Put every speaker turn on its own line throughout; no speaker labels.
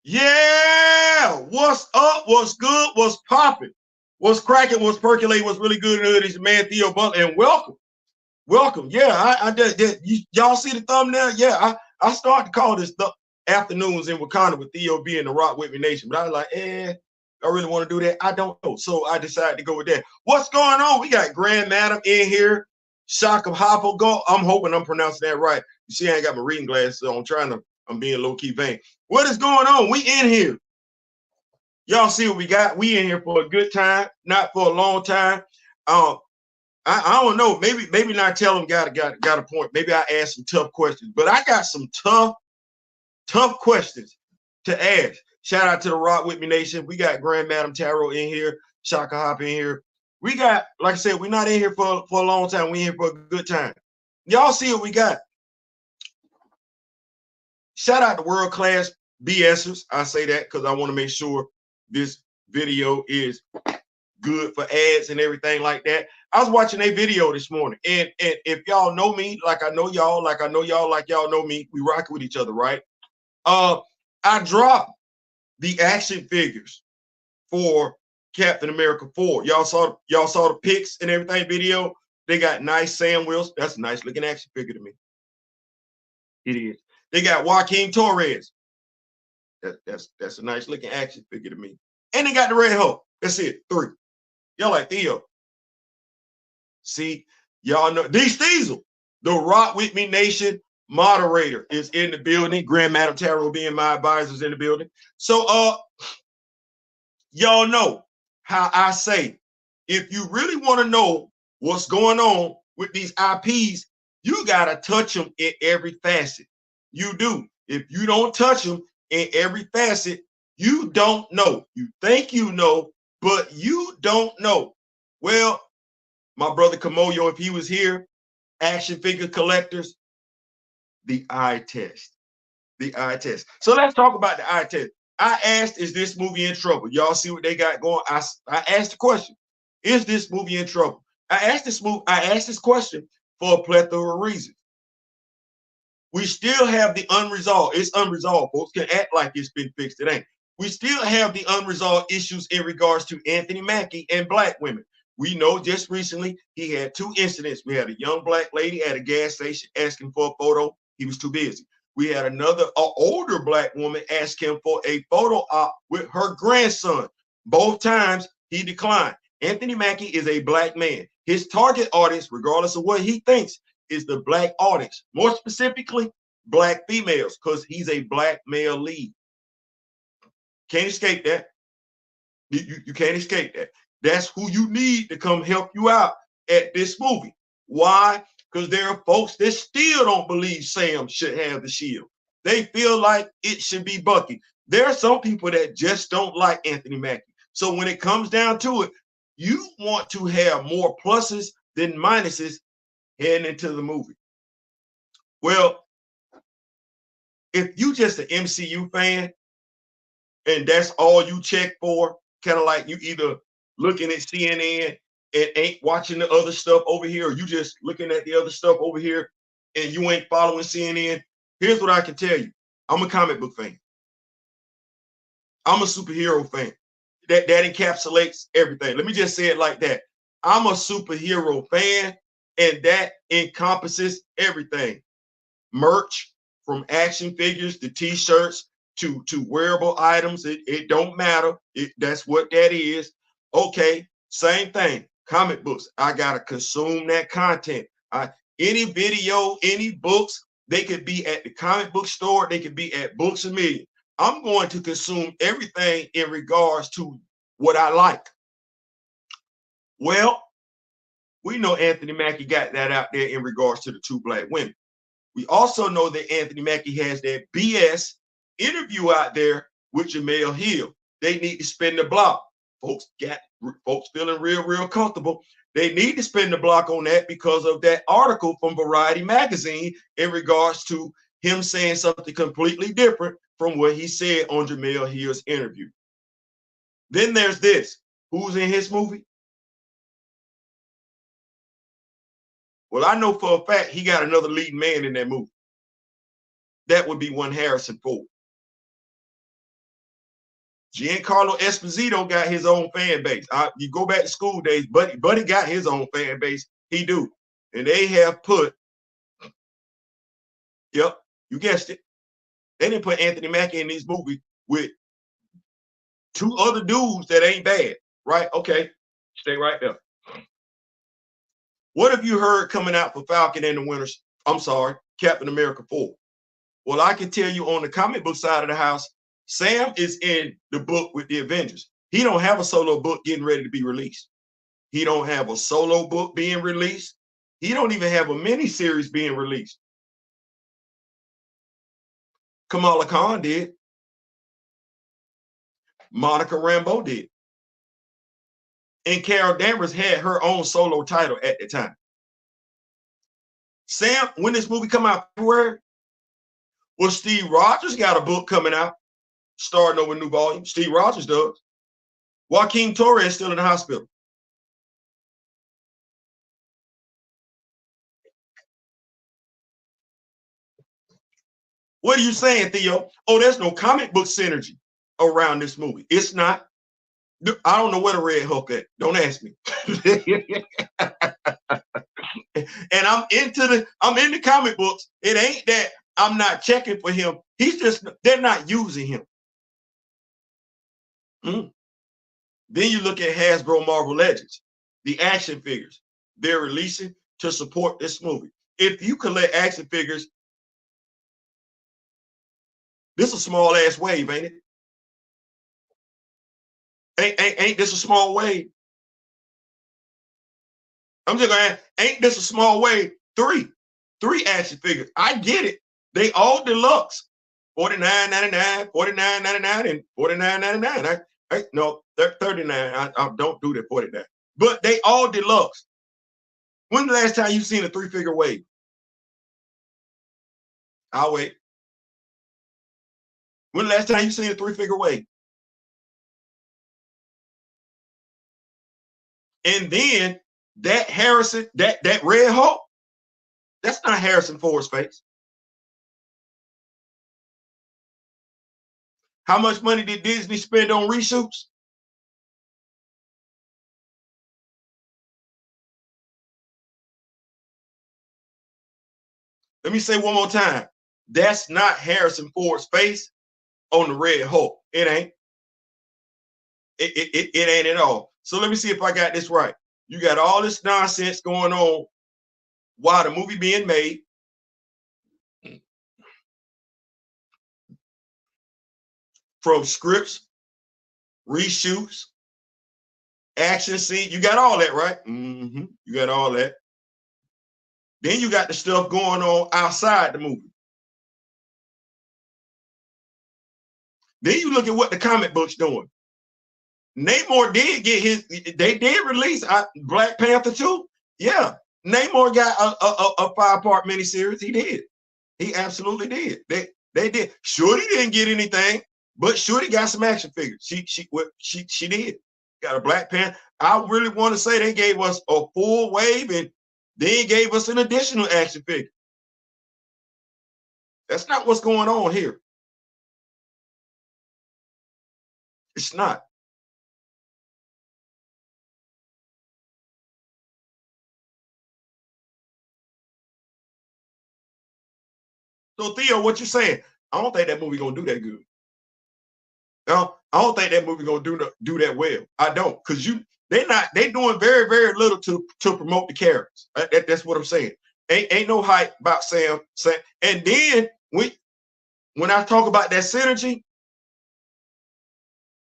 Yeah, what's up? What's good? What's popping? What's cracking? What's percolating? What's really good in the hood? It's your man Theo Butler, and welcome. Yeah, I did. Y'all see the thumbnail? Yeah, I started to call this the afternoons in Wakanda with Theo being the Rock with Me Nation, but I was like, I really want to do that. I don't know, so I decided to go with that. What's going on? We got Grand Madam in here. Shock of Hopper. Go. I'm hoping I'm pronouncing that right. You see, I ain't got my reading glasses, so I'm being low key vain. What is going on? We in here. Y'all see what we got? We in here for a good time, not for a long time. I don't know. Maybe not tell them got a point. Maybe I ask some tough questions, but I got some tough questions to ask. Shout out to the Rock With Me Nation. We got Grand Madam Tarot in here, Shaka Hop in here. We got, like I said, we're not in here for a long time. We in here for a good time. Y'all see what we got. Shout out to world class BSers. I say that because I want to make sure this video is good for ads and everything like that. I was watching a video this morning, and if y'all know me, like I know y'all, like y'all know me, we rock with each other, right? I dropped the action figures for Captain America 4. Y'all saw the pics and everything video. They got nice Sam Wilson. That's a nice looking action figure to me. It is. They got Joaquin Torres. That's a nice looking action figure to me. And they got the Red Hulk. That's it. 3. Y'all like Theo. See, y'all know Diesel, the Rock With Me Nation moderator is in the building. Grand Madam Tarot being my advisors in the building. So y'all know how I say, if you really want to know what's going on with these IPs, you gotta touch them in every facet. You do. If you don't touch them in every facet, you don't know. You think you know, but you don't know. Well, my brother Kamoyo, if he was here, action figure collectors, the eye test. The eye test. So let's talk about the eye test. I asked, is this movie in trouble? Y'all see what they got going? I asked the question, is this movie in trouble? I asked this question for a plethora of reasons. We still have the unresolved. It's unresolved. Folks can act like it's been fixed. It ain't. We still have the unresolved issues in regards to Anthony Mackie and black women. We know just recently he had 2 incidents. We had a young black lady at a gas station asking for a photo. He was too busy. We had another older black woman ask him for a photo op with her grandson. Both times he declined. Anthony Mackie is a black man. His target audience, regardless of what he thinks, is the black audience. More specifically, black females, because he's a black male lead. Can't escape that. You can't escape that. That's who you need to come help you out at this movie. Why? Because there are folks that still don't believe Sam should have the shield. They feel like it should be Bucky. There are some people that just don't like Anthony Mackie. So when it comes down to it, you want to have more pluses than minuses heading into the movie. Well, if you just an MCU fan and that's all you check for, kind of like you either looking at CNN and ain't watching the other stuff over here, or you just looking at the other stuff over here and you ain't following CNN, here's what I can tell you. I'm a comic book fan. I'm a superhero fan. That encapsulates everything. Let me just say it like that. I'm a superhero fan, and that encompasses everything. Merch, from action figures to t-shirts to wearable items. It don't matter. That's what that is. Okay, same thing. Comic books. I gotta consume that content. Any video, any books, they could be at the comic book store. They could be at Books A Million. I'm going to consume everything in regards to what I like. Well, we know Anthony Mackie got that out there in regards to the 2 black women. We also know that Anthony Mackie has that BS interview out there with Jamel Hill. They need to spin the block. Folks feeling real comfortable. They need to spin the block on that because of that article from Variety magazine in regards to him saying something completely different from what he said on Jamel Hill's interview. Then there's this. Who's in his movie? Well, I know for a fact he got another leading man in that movie. That would be one Harrison Ford. Giancarlo Esposito got his own fan base. You go back to school days, Buddy got his own fan base. He do. And they have put, yep, you guessed it. They didn't put Anthony Mackie in these movies with 2 other dudes that ain't bad, right? Okay, stay right there. What have you heard coming out for Falcon and the Winter? I'm sorry, Captain America 4. Well, I can tell you on the comic book side of the house, Sam is in the book with the Avengers. He don't have a solo book getting ready to be released. He don't have a solo book being released. He don't even have a miniseries being released. Kamala Khan did. Monica Rambeau did. And Carol Danvers had her own solo title at the time. Sam, when this movie come out February, well, Steve Rogers got a book coming out, starting over a new volume. Steve Rogers does. Joaquin Torres is still in the hospital. What are you saying, Theo? Oh, there's no comic book synergy around this movie. It's not. I don't know where the Red Hulk at. Don't ask me. And I'm in the comic books. It ain't that I'm not checking for him. They're not using him. Then you look at Hasbro Marvel Legends, the action figures they're releasing to support this movie. If you collect action figures, this is a small ass wave, ain't it? Ain't this a small wave? I'm just gonna ask, ain't this a small wave? Three action figures. I get it. They all deluxe. $49.99, $49.99, and $49.99. No, they're $39. I don't do that $49. But they all deluxe. When the last time you seen a 3-figure wave? I'll wait. When the last time you seen a 3-figure wave? And then that Harrison, that Red Hulk, that's not Harrison Ford's face. How much money did Disney spend on reshoots? Let me say one more time. That's not Harrison Ford's face on the Red Hulk. It ain't. It ain't at all. So let me see if I got this right. You got all this nonsense going on while the movie being made. From scripts, reshoots, action scene. You got all that, right? You got all that. Then you got the stuff going on outside the movie. Then you look at what the comic book's doing. Namor did get they did release Black Panther 2. Yeah, Namor got a 5-part miniseries. He did. He absolutely did. They did. Shorty didn't get anything, but Shorty got some action figures. She did. Got a Black Panther. I really want to say they gave us a full wave and then gave us an additional action figure. That's not what's going on here. It's not. So Theo, what you saying? I don't think that movie gonna do that good. I don't think that movie gonna do that well. I don't, because they doing very, very little to promote the characters. That's what I'm saying. Ain't no hype about Sam. And then when I talk about that synergy,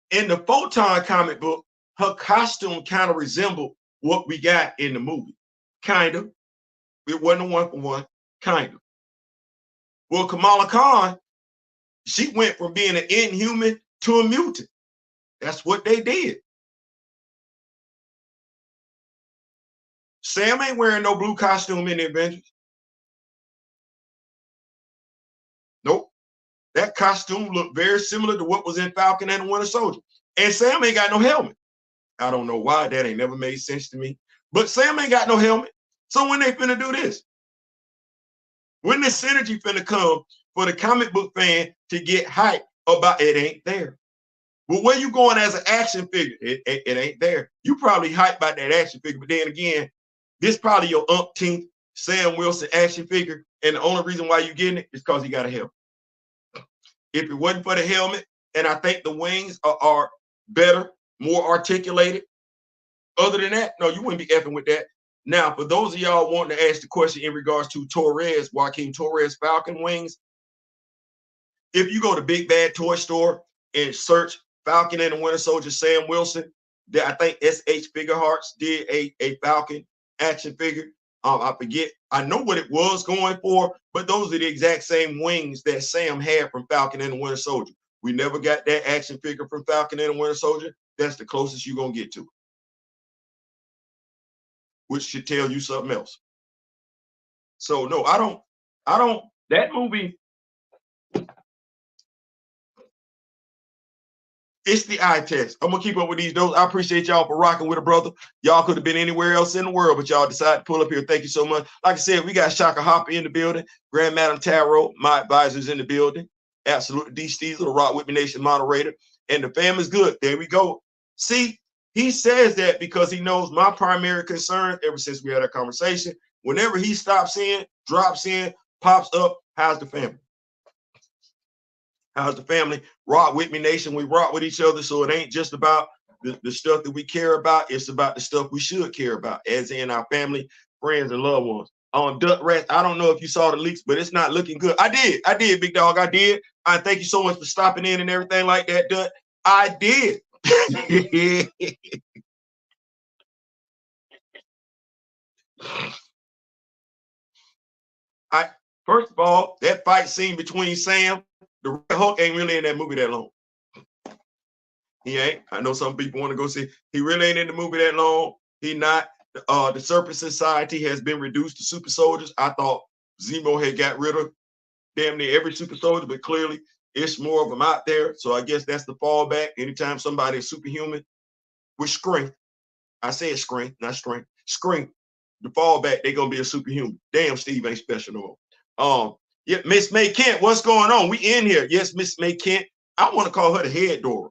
in the Photon comic book, her costume kind of resembled what we got in the movie. Kind of. It wasn't a 1-for-1. Kind of. Well, Kamala Khan, she went from being an inhuman to a mutant. That's what they did. Sam ain't wearing no blue costume in the Avengers. Nope. That costume looked very similar to what was in Falcon and the Winter Soldier. And Sam ain't got no helmet. I don't know why. That ain't never made sense to me. But Sam ain't got no helmet. So when they finna do this? When this synergy finna come for the comic book fan to get hyped about it ain't there? But where you going as an action figure? It ain't there. You probably hyped about that action figure, but then again, this probably your umpteenth Sam Wilson action figure, and the only reason why you getting it is because he got a helmet. If it wasn't for the helmet, and I think the wings are better, more articulated. Other than that, no, you wouldn't be effing with that. Now, for those of y'all wanting to ask the question in regards to Joaquin Torres Falcon wings, if you go to Big Bad Toy Store and search Falcon and the Winter Soldier Sam Wilson, I think SH Figure Hearts did a Falcon action figure. I forget. I know what it was going for, but those are the exact same wings that Sam had from Falcon and the Winter Soldier. We never got that action figure from Falcon and the Winter Soldier. That's the closest you're going to get to, which should tell you something else. So no, I don't, that movie, it's the eye test. I'm gonna keep up with these doses. I appreciate y'all for rocking with a brother. Y'all could have been anywhere else in the world, but y'all decided to pull up here. Thank you so much. Like I said, we got Shaka Hopper in the building, Grand Madam Tarot, my advisors in the building. Absolutely, D. Steezer, the Rock With Me Nation moderator, and the family's good. There we go. See, he says that because he knows my primary concern ever since we had our conversation. Whenever he stops in, drops in, pops up, how's the family? How's the family? Rock With Me Nation. We rock with each other, so it ain't just about the stuff that we care about. It's about the stuff we should care about, as in our family, friends, and loved ones. On Duck Rats, I don't know if you saw the leaks, but it's not looking good. I did, big dog. I did. I thank you so much for stopping in and everything like that, Duck. I did. First of all, that fight scene between Sam, the Red Hulk ain't really in that movie that long. He ain't. I know some people want to go see. He really ain't in the movie that long. He not. The Serpent Society has been reduced to super soldiers. I thought Zemo had got rid of damn near every super soldier, but clearly it's more of them out there. So I guess that's the fallback. Anytime somebody is superhuman with strength, I said strength, not strength, strength, the fallback, they're gonna be a superhuman. Damn, Steve ain't special no more. Yeah, Miss May Kent, what's going on? We in here. Yes, Miss May Kent. I want to call her the head door.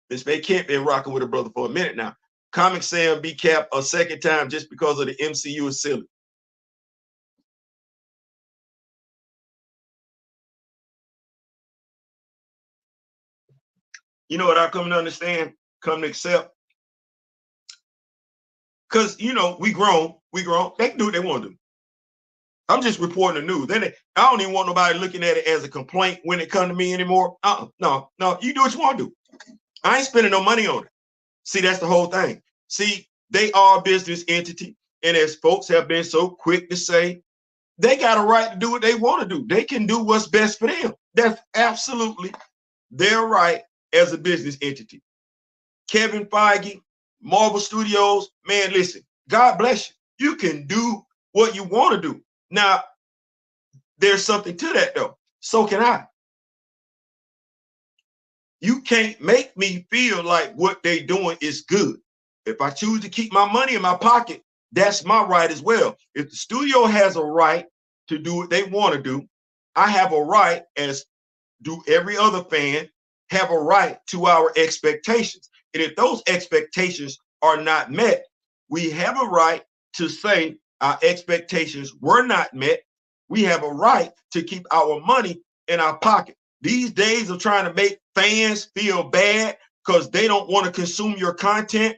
Miss May Kent been rocking with her brother for a minute now. Comic Sam be capped a second time just because of the MCU is silly. You know what I come to understand, come to accept? Because, you know, we grown. They can do what they want to do. I'm just reporting the news. I don't even want nobody looking at it as a complaint when it comes to me anymore. No, you do what you want to do. I ain't spending no money on it. See, that's the whole thing. See, they are a business entity. And as folks have been so quick to say, they got a right to do what they want to do. They can do what's best for them. That's absolutely their right as a business entity. Kevin Feige, Marvel Studios, man, listen, God bless you. You can do what you want to do. Now, there's something to that, though. So can I. You can't make me feel like what they're doing is good. If I choose to keep my money in my pocket, that's my right as well. If the studio has a right to do what they want to do, I have a right, as do every other fan, have a right to our expectations. And if those expectations are not met, we have a right to say our expectations were not met. We have a right to keep our money in our pocket. These days of trying to make fans feel bad because they don't want to consume your content.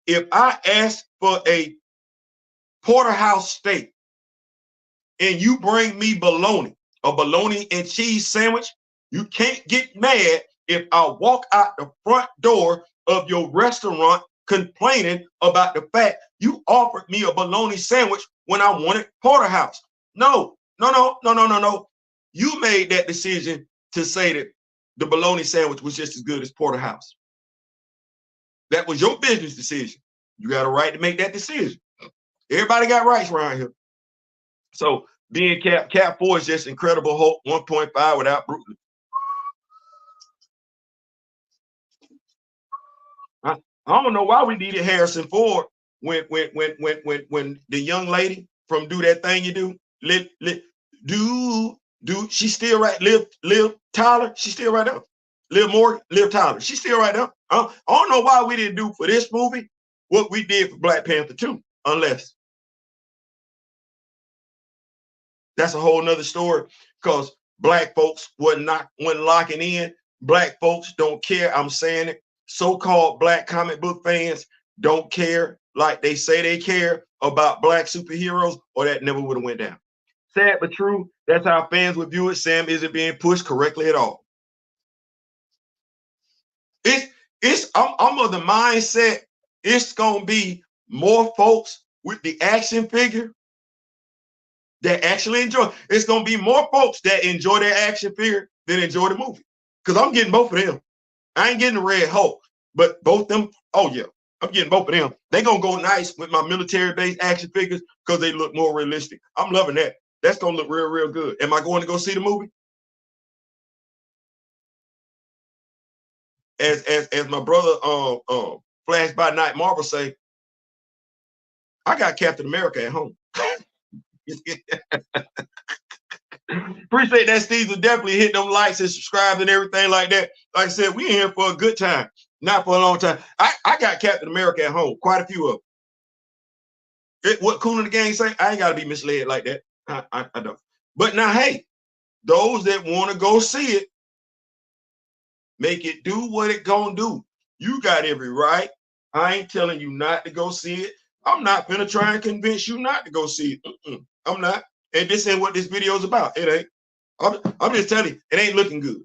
If I ask for a porterhouse steak and you bring me bologna, a bologna and cheese sandwich, you can't get mad if I walk out the front door of your restaurant complaining about the fact you offered me a bologna sandwich when I wanted porterhouse. No. You made that decision to say that the bologna sandwich was just as good as porterhouse. That was your business decision. You got a right to make that decision. Everybody got rights around here. So being Cap 4 is just Incredible Hulk 1.5 without Brooklyn. I don't know why we needed Harrison Ford when the young lady from Do That Thing You Do, she's still right. Liv Tyler, she's still right there. Liv Tyler. She's still right there. I don't know why we didn't do for this movie what we did for Black Panther 2, unless that's a whole nother story, because black folks wasn't locking in. Black folks don't care. I'm saying it. So-called black comic book fans don't care like they say they care about black superheroes, or that never would have went down. Sad but true. That's how fans would view it. Sam isn't being pushed correctly at all. I'm of the mindset it's gonna be more folks with the action figure that actually enjoy. It's gonna be more folks that enjoy their action figure than enjoy the movie. Because I'm getting both of them. I ain't getting the Red Hulk, but both them. Oh yeah, I'm getting both of them. They gonna go nice with my military-based action figures because they look more realistic. I'm loving that. That's gonna look real, real good. Am I going to go see the movie? As my brother Flash by Night Marvel say, I got Captain America at home. Appreciate that, Steve. Will definitely hit them likes and subscribe and everything like that. Like I said, we in here for a good time, not for a long time. I got Captain America at home, quite a few of them. What Cool in the Gang say? I ain't got to be misled like that. I don't. But now, hey, those that want to go see it, make it do what it gonna do. You got every right. I ain't telling you not to go see it. I'm not gonna try and convince you not to go see it. I'm not. And this ain't what this video is about. It ain't. I'm just telling you, it ain't looking good.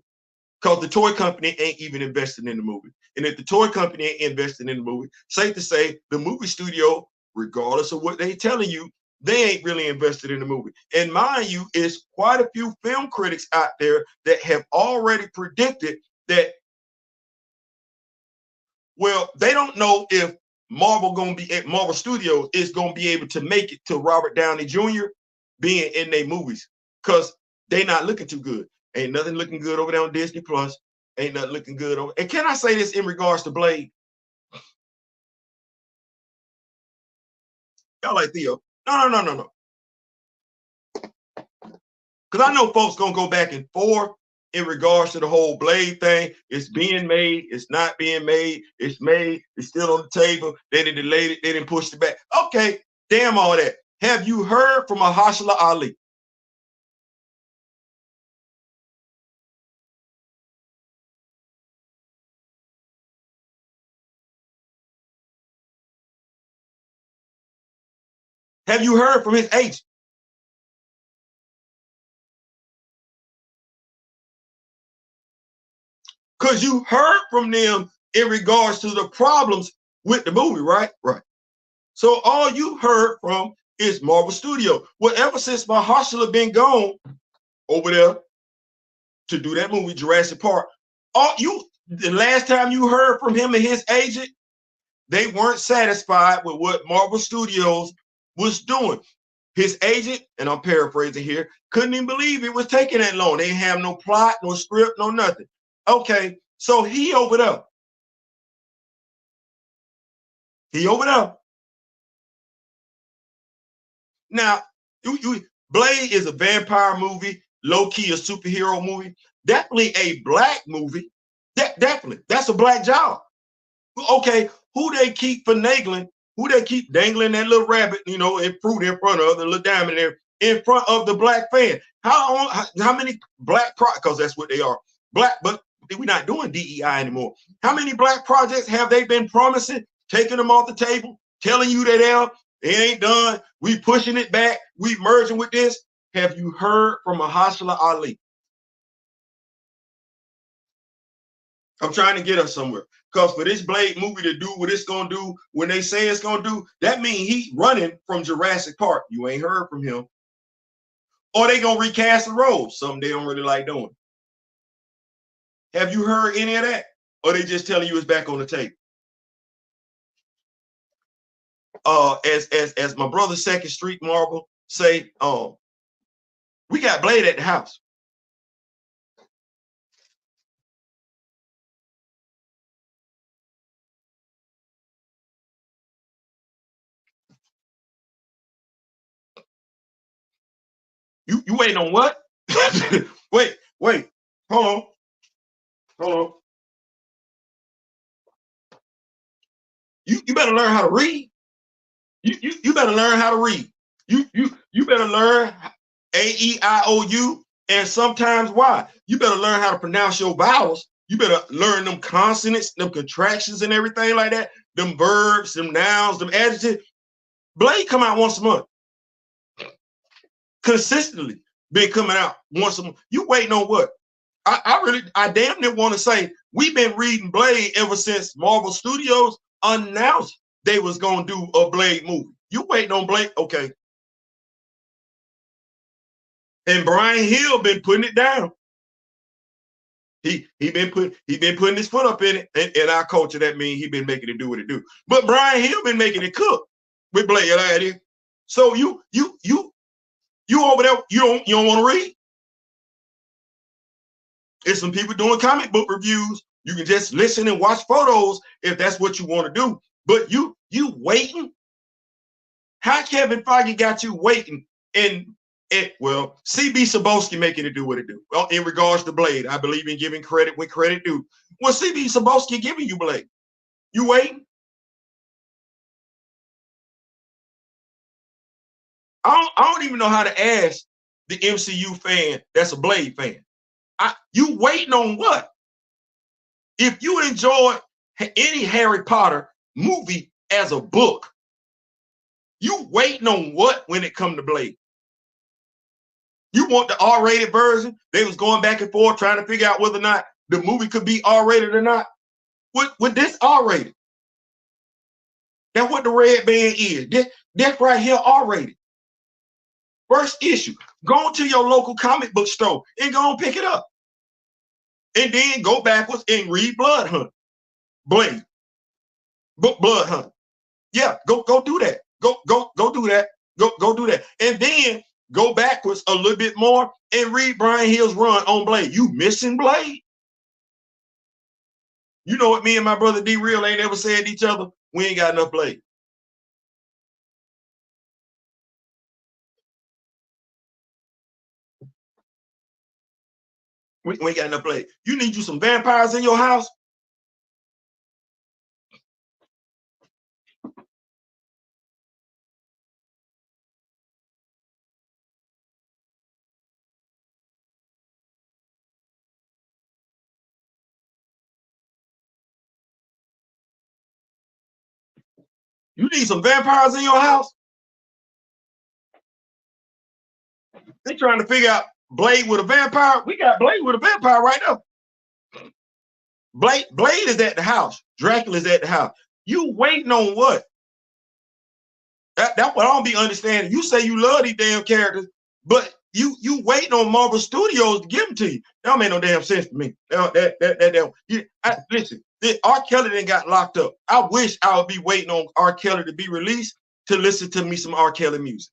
Because the toy company ain't even invested in the movie. And if the toy company ain't invested in the movie, safe to say the movie studio, regardless of what they telling you, they ain't really invested in the movie. And mind you, it's quite a few film critics out there that have already predicted that, well, they don't know if Marvel Studios is gonna be able to make it to Robert Downey Jr. being in their movies, because they not looking too good. Ain't nothing looking good over there on Disney Plus. Ain't nothing looking good over. And can I say this in regards to Blade? Y'all like Theo? No. Because I know folks gonna go back and forth in regards to the whole Blade thing. It's being made, it's not being made, it's made, it's still on the table. They didn't delay it, they didn't push it back. Okay, damn all that. Have you heard from Mahershala Ali? Have you heard from his agent? Because you heard from them in regards to the problems with the movie, right? Right. So all you heard from is Marvel Studio. Well, ever since Mahershala been gone over there to do that movie, Jurassic Park, the last time you heard from him and his agent, they weren't satisfied with what Marvel Studios was doing. His agent, and I'm paraphrasing here, couldn't even believe it was taking that long. They didn't have no plot, no script, no nothing. Okay, so he over there. He over there. Now, Blade is a vampire movie, low-key a superhero movie, definitely a black movie. Definitely, that's a black job. Okay, who they keep finagling, who they keep dangling that little rabbit, and fruit in front of the little diamond there in front of the black fan. How many black because that's what they are. Black, but we're not doing DEI anymore. How many black projects have they been promising, taking them off the table, telling you that it ain't done, we pushing it back, we merging with this? Have you heard from Mahershala Ali? I'm trying to get us somewhere. Because for this Blade movie to do what it's going to do, when they say it's going to do, that means he's running from Jurassic Park. You ain't heard from him. Or they going to recast the role, something they don't really like doing. Have you heard any of that? Or they just telling you it's back on the tape? As my brother Second Street Marvel say, we got Blade at the house. You waiting on what? wait, hold on. You better learn how to read. You better learn how to read. You better learn A-E-I-O-U and sometimes Y. You better learn how to pronounce your vowels. You better learn them consonants, them contractions and everything like that, them verbs, them nouns, them adjectives. Blade come out once a month. Consistently been coming out once a month. You waiting on what? I damn near want to say we've been reading Blade ever since Marvel Studios announced they was gonna do a Blade movie. You waiting on Blade? Okay. And Brian Hill been putting it down. He been putting his foot up in it. And in our culture, that means he been making it do what it do. But Brian Hill been making it cook with Blade. So you over there, you don't want to read. There's some people doing comic book reviews. You can just listen and watch photos if that's what you want to do. But you waiting? How Kevin Feige got you waiting? And well, CB Cebulski making it do what it do. Well, in regards to Blade, I believe in giving credit when credit due. Well, CB Cebulski giving you Blade. You waiting? I don't even know how to ask the MCU fan that's a Blade fan. You waiting on what? If you enjoy any Harry Potter movie as a book, you waiting on what when it come to Blade? You want the R-rated version? They was going back and forth trying to figure out whether or not the movie could be R-rated or not. With this R-rated, that's what the red band is. This right here R-rated. First issue. Go to your local comic book store and go and pick it up. And then go backwards and read Blood Hunt. Blade. Blood Hunt. Yeah, go do that. Go do that. Go do that. And then go backwards a little bit more and read Brian Hill's run on Blade. You missing Blade? You know what me and my brother D Real ain't ever said to each other? We ain't got enough Blade. We ain't got enough Blade. You need you some vampires in your house? You need some vampires in your house? They trying to figure out Blade with a vampire. We got Blade with a vampire right now. Blade is at the house. Dracula's at the house. You waiting on what? That's what I don't be understanding. You say you love these damn characters, but you waiting on Marvel Studios to give them to you. That don't make no damn sense to me. Listen, R. Kelly done got locked up. I wish I would be waiting on R. Kelly to be released to listen to me some R. Kelly music.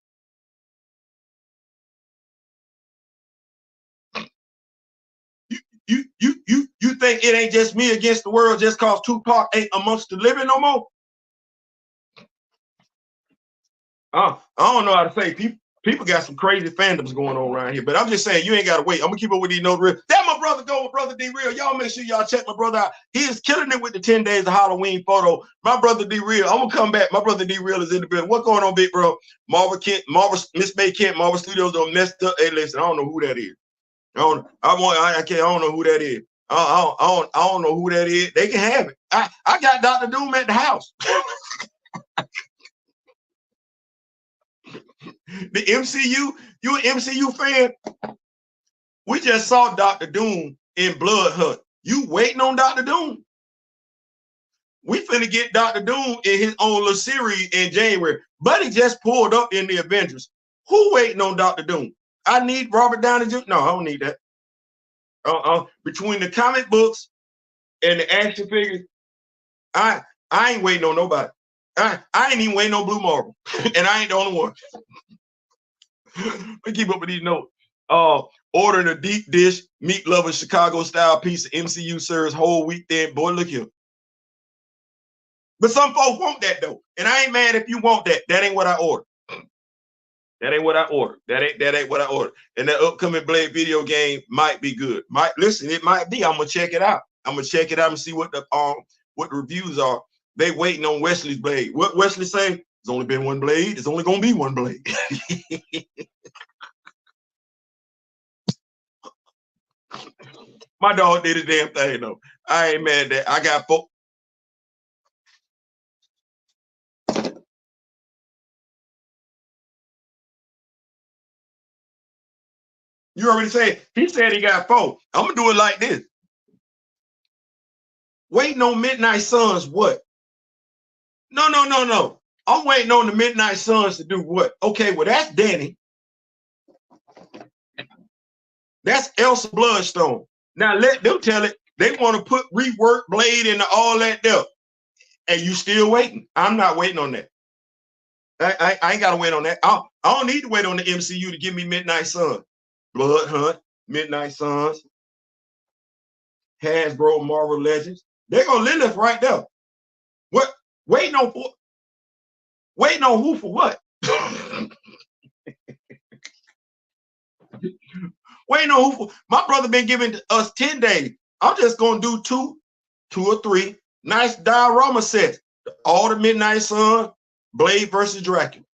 You think it ain't just me against the world just cause Tupac ain't amongst the living no more? I don't know how to say. People got some crazy fandoms going on around here, but I'm just saying you ain't gotta wait. I'm gonna keep up with these no real. That my brother go with brother D Real. Y'all make sure y'all check my brother out. He is killing it with the 10 days of Halloween photo. My brother D Real. I'm gonna come back. My brother D Real is in the building. What's going on, big bro? Marvel Miss May Kent, Marvel Studios don't messed up. Hey, listen, I don't know who that is. I don't know who that is. I don't know who that is. They can have it. I got Dr. Doom at the house. The MCU, you an MCU fan? We just saw Dr. Doom in Blood Hunt. You waiting on Dr. Doom? We finna get Dr. Doom in his own little series in January. Buddy just pulled up in the Avengers. Who waiting on Dr. Doom? I need Robert Downey Jr. No, I don't need that. Between the comic books and the action figures, I ain't waiting on nobody. I ain't even waiting on Blue Marvel, and I ain't the only one. We keep up with these notes. Ordering a deep dish, meat lover, Chicago style pizza. MCU serves whole week. Then, boy, look here. But some folks want that though, and I ain't mad if you want that. That ain't what I ordered. That ain't what I ordered. That ain't what I ordered. And that upcoming Blade video game might be good. Listen, it might be. I'm gonna check it out. I'm gonna check it out and see what the reviews are. They waiting on Wesley's blade. What Wesley say? There's only been one blade. There's only gonna be one blade. My dog did his damn thing though. I ain't mad at that. I got folk. You already said, he said he got 4. I'm gonna do it like this. Waiting on Midnight Suns, what? No. I'm waiting on the Midnight Suns to do what? Okay, well, that's Danny. That's Elsa Bloodstone. Now let them tell it. They want to put rework blade into all that there. And you still waiting. I'm not waiting on that. I ain't gotta wait on that. I don't need to wait on the MCU to give me Midnight Suns. Blood Hunt, Midnight Suns, Hasbro, Marvel Legends. They're gonna Lilith right there. What? Waiting on who for what? Waiting on who for? My brother been giving us 10 days. I'm just gonna do two or three nice diorama sets. All the Midnight Sun, Blade versus Dracula.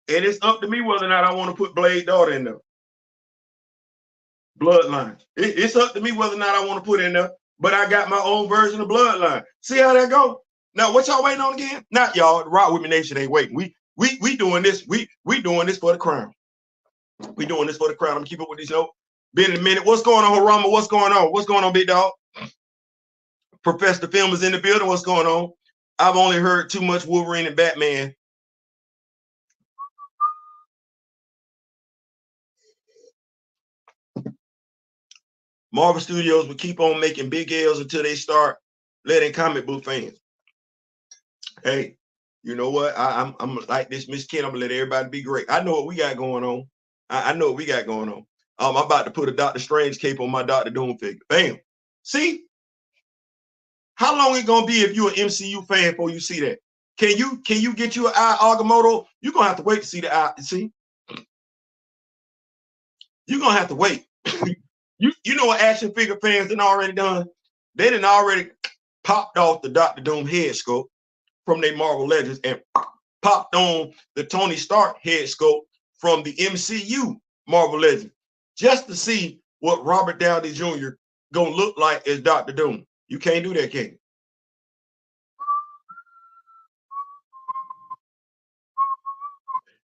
And it's up to me whether or not I want to put Blade daughter in there. Bloodline. It's up to me whether or not I want to put in there. But I got my own version of Bloodline. See how that go? Now, what y'all waiting on again? Not y'all. The Rock With Me Nation ain't waiting. We doing this. We doing this for the crown. We doing this for the crown. I'm gonna keep up with these notes. Been in a minute. What's going on, Harama? What's going on? What's going on, big dog? Professor the Film is in the building. What's going on? I've only heard too much Wolverine and Batman. Marvel Studios will keep on making big L's until they start letting comic book fans. Hey, you know what? I'm like this, Miss Ken. I'm gonna let everybody be great. I know what we got going on. I know what we got going on. I'm about to put a Doctor Strange cape on my Doctor Doom figure. Bam. See? How long it gonna be if you're an MCU fan before you see that? Can you get you an eye Agamotto? You're gonna have to wait to see the eye. See? You're gonna have to wait. You know what action figure fans done already done? They done already popped off the Doctor Doom head sculpt from their Marvel Legends and popped on the Tony Stark head sculpt from the MCU Marvel Legends just to see what Robert Downey Jr. gonna look like as Doctor Doom. You can't do that, can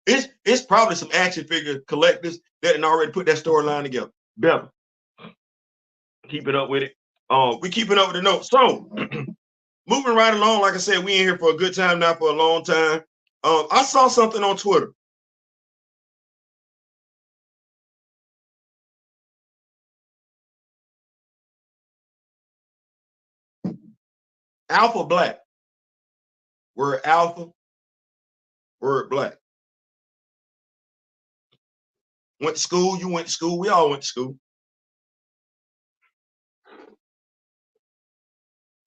you? It's probably some action figure collectors that had already put that storyline together. Better. Keep it up with it. We keeping up with the notes. So moving right along, like I said, we in here for a good time now, for a long time. I saw something on Twitter. Alpha Black. Word alpha, word black. Went to school, you went to school, we all went to school.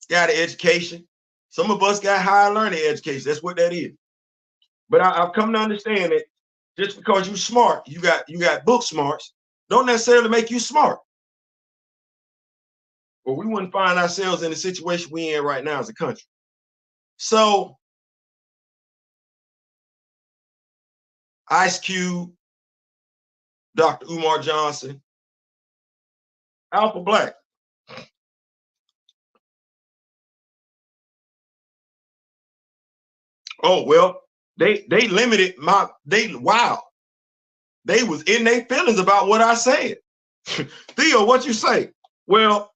Got an education. Some of us got higher learning education. That's what that is. But I've come to understand that just because you're smart, you got book smarts, don't necessarily make you smart. Or we wouldn't find ourselves in the situation we in right now as a country. So Ice Cube, Dr. Umar Johnson, Alpha Black. Oh, well, they limited wow. They was in their feelings about what I said. Theo, what you say? Well,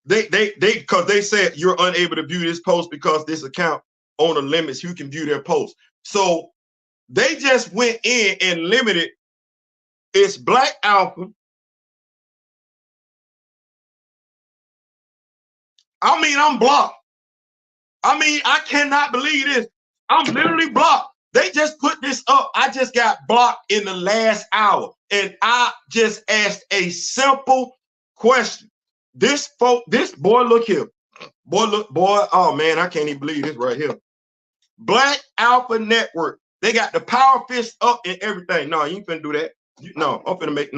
they because they said you're unable to view this post because this account owner limits who can view their post. So they just went in and limited it's Black Alpha. I mean, I'm blocked. I mean, I cannot believe this. I'm literally blocked. They just put this up. I just got blocked in the last hour. And I just asked a simple question. This boy, look here. Boy, oh man, I can't even believe this right here. Black Alpha Network. They got the power fist up and everything. No, you ain't finna do that. No, I'm finna make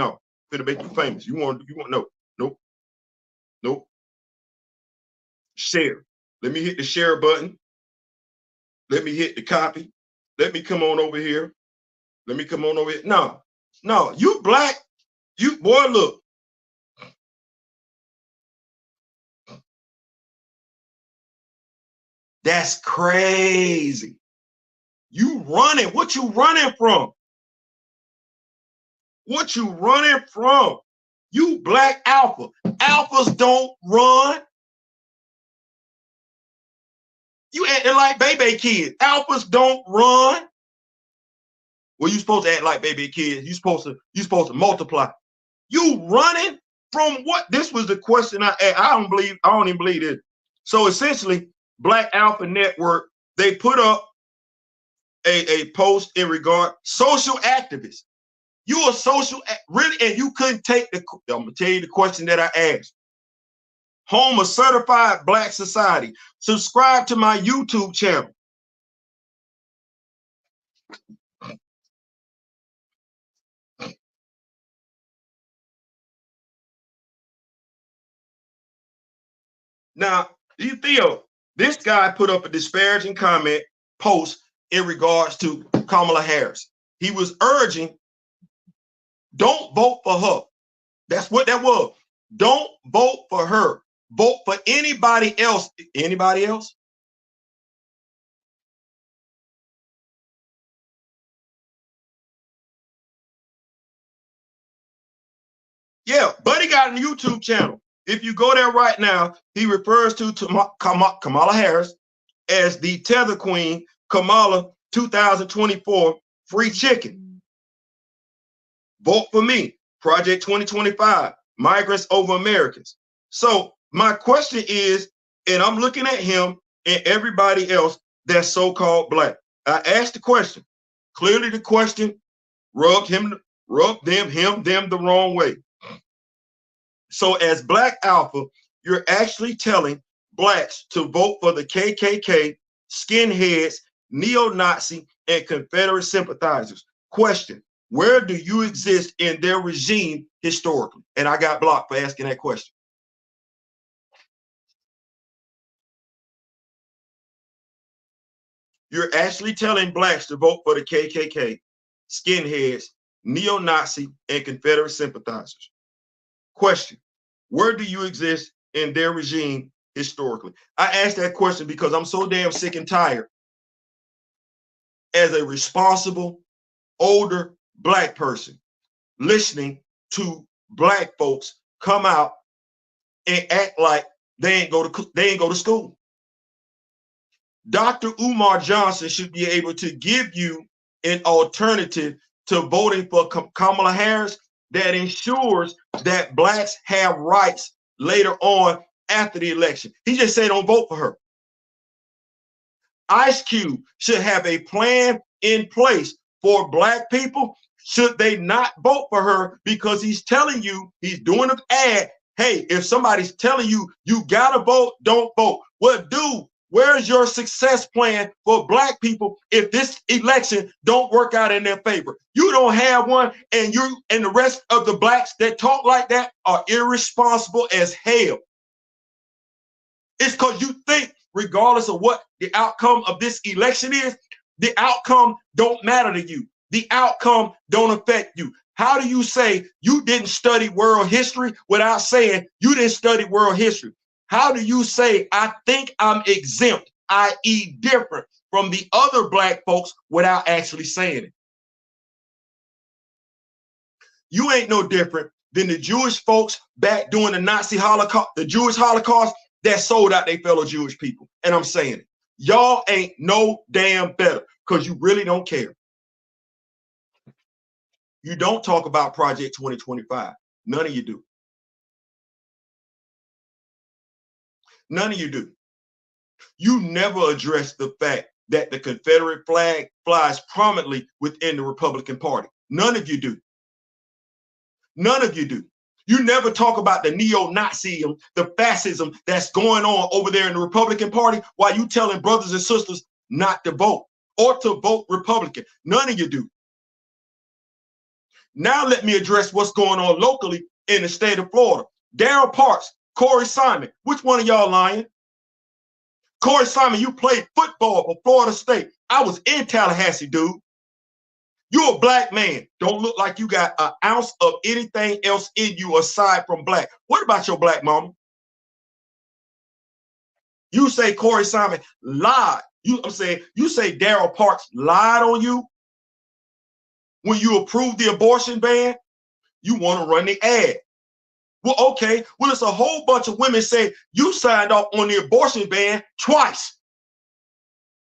you famous. You want no, nope, nope. Share. Let me hit the share button. Let me hit the copy. Let me come on over here. Let me come on over here. No, you black. You boy, look. That's crazy. You running. What you running from? What you running from? You black alpha. Alphas don't run. You acting like baby kids. Alphas don't run. Well, you supposed to act like baby kids. You supposed to multiply. You running from what? This was the question I asked. I don't even believe it. So essentially, Black Alpha Network, they put up a post in regard social activists. You a social really, and you couldn't take the. I'm gonna tell you the question that I asked. Home of Certified Black Society. Subscribe to my YouTube channel. Now, Theo, this guy put up a disparaging comment post in regards to Kamala Harris. He was urging, don't vote for her. That's what that was. Don't vote for her. Vote for anybody else. Anybody else? Yeah, Buddy got a YouTube channel. If you go there right now, he refers to Kamala Harris as the Tether Queen, Kamala 2024 free chicken. Vote for me, Project 2025, Migrants Over Americans. So my question is, and I'm looking at him and everybody else that's so-called black. I asked the question. Clearly the question rubbed them the wrong way. So as Black Alpha, you're actually telling blacks to vote for the KKK, skinheads, neo-Nazi, and Confederate sympathizers. Question, where do you exist in their regime historically? And I got blocked for asking that question. You're actually telling blacks to vote for the KKK, skinheads, neo-Nazi, and Confederate sympathizers. Question, where do you exist in their regime historically? I asked that question because I'm so damn sick and tired as a responsible, older black person listening to black folks come out and act like they ain't go to school. Dr. Umar Johnson should be able to give you an alternative to voting for Kamala Harris that ensures that blacks have rights later on after the election. He just said don't vote for her. Ice Cube should have a plan in place for black people should they not vote for her, because he's telling you, he's doing an ad. Hey, if somebody's telling you, you gotta vote, don't vote. Well, dude, where's your success plan for black people if this election don't work out in their favor? You don't have one, and you and the rest of the blacks that talk like that are irresponsible as hell. It's because you think, regardless of what the outcome of this election is, the outcome don't matter to you. The outcome don't affect you. How do you say you didn't study world history without saying you didn't study world history? How do you say I think I'm exempt, i.e. different from the other black folks, without actually saying it? You ain't no different than the Jewish folks back during the Nazi Holocaust, the Jewish Holocaust, that sold out their fellow Jewish people. And I'm saying it. Y'all ain't no damn better because you really don't care. You don't talk about Project 2025. None of you do. None of you do. You never address the fact that the Confederate flag flies prominently within the Republican Party. None of you do. None of you do. You never talk about the neo-Nazism, the fascism that's going on over there in the Republican Party while you telling brothers and sisters not to vote. or to vote Republican. None of you do. Now let me address what's going on locally in the state of Florida. Darryl Parks, Corey Simon. Which one of y'all lying? Corey Simon, you played football for Florida State. I was in Tallahassee, dude. You're a black man. Don't look like you got an ounce of anything else in you aside from black. What about your black mama? You say Corey Simon lied. You say Darryl Parks lied on you when you approved the abortion ban. You want to run the ad. Well, okay. Well, it's a whole bunch of women say you signed off on the abortion ban twice.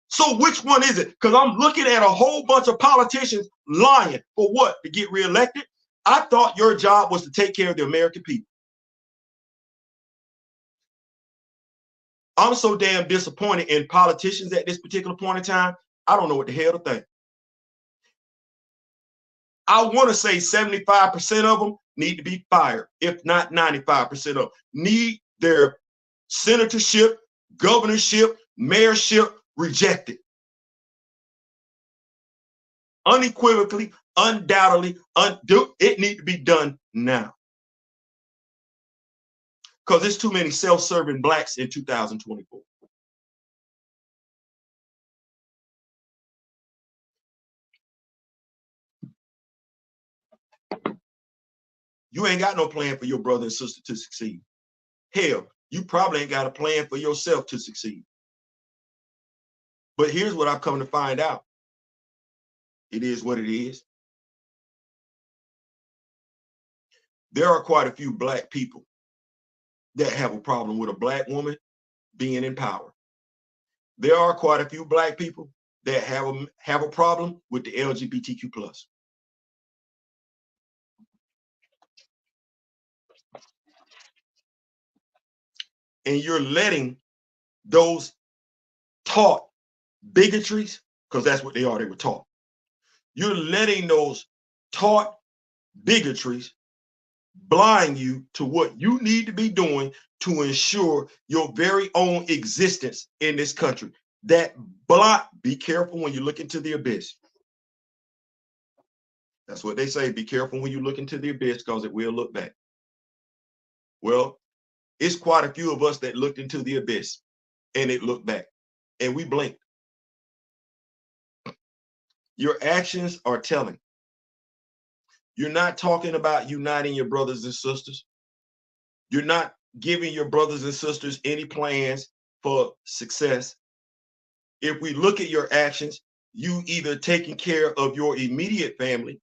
So which one is it? Because I'm looking at a whole bunch of politicians lying for what? To get reelected? I thought your job was to take care of the American people. I'm so damn disappointed in politicians at this particular point in time. I don't know what the hell to think. I want to say 75% of them need to be fired, if not 95% of them. Need their senatorship, governorship, mayorship rejected. Unequivocally, undoubtedly, it needs to be done now. Because there's too many self-serving blacks in 2024. You ain't got no plan for your brother and sister to succeed. Hell, you probably ain't got a plan for yourself to succeed. But here's what I've come to find out. It is what it is. There are quite a few black people that have a problem with a black woman being in power. There are quite a few black people that have a problem with the LGBTQ+. And you're letting those taught bigotries, because that's what they are, they were taught. You're letting those taught bigotries blind you to what you need to be doing to ensure your very own existence in this country. That be careful when you look into the abyss. That's what they say. Be careful when you look into the abyss, because it will look back. Well, it's quite a few of us that looked into the abyss and it looked back and we blinked. Your actions are telling. You're not talking about uniting your brothers and sisters. You're not giving your brothers and sisters any plans for success. If we look at your actions, you either taking care of your immediate family,